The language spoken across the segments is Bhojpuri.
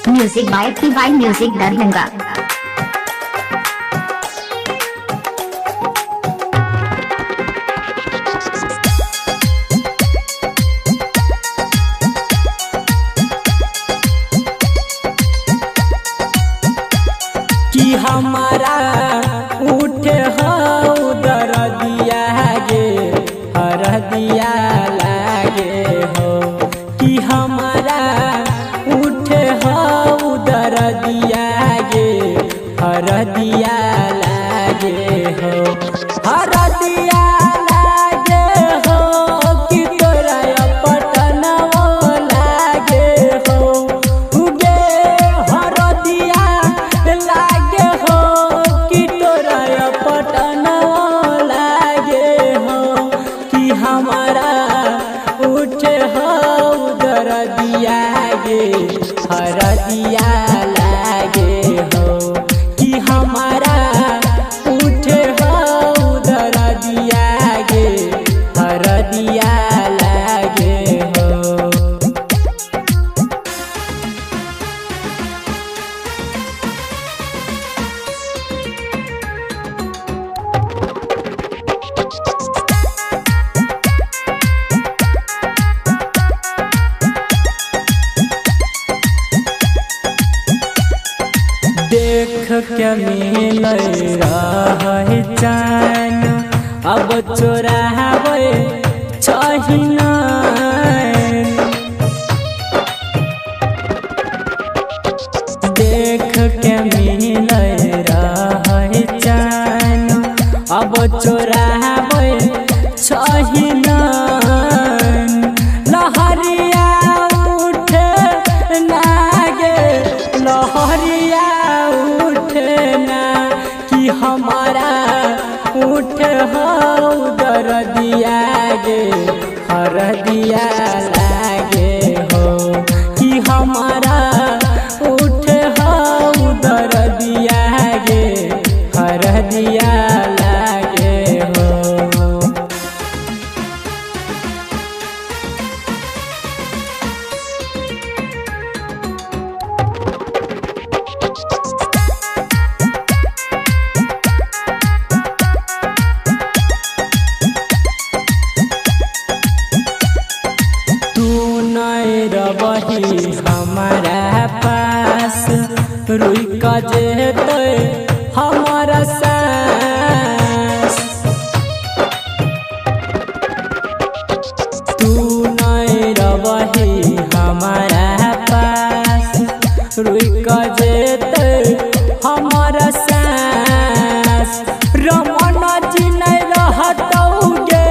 Music by PY Music Darbhanga। कि हमारा उठे हो दरदिया गे हरदिया लागे हो। कि हमारा उठे हो दरदिया गे हरदिया लागे हो। हरदिया लागे हो कि तोरा पटनवा लागे हो। उगे हरदिया लागे हो कि तोरा पटनवा लागे हो। कि हमारा उठे हो दरदिया गे हरदिया लागे हो। कि हमारा उठे हो दरदिया गे हरदिया लागे हो। देख के मिल रहे चैन अब चोरावे चाहिना। देख के मिल रहे चैन अब चोरावे चाहिना। लहरिया उठे नागे लहरिया उठना। कि हमारा उठे हो दरदिया गे हरदिया लागे हो। कि हमारा उठे हो दरदिया गे हरदिया लागे हो। रही हमारा पास रुई का जेते हमारा सांस। तू नहीं रही हमारा पास रुई का जेते हमारा सांस। रमन जी नहीं रहतौगे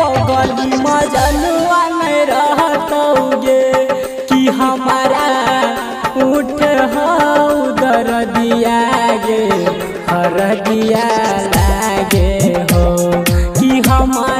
पगली मजनुआ नहीं रहतौगे। कि हमारा उठ हो दरदिया गे हरदिया लागे हो। कि हमारा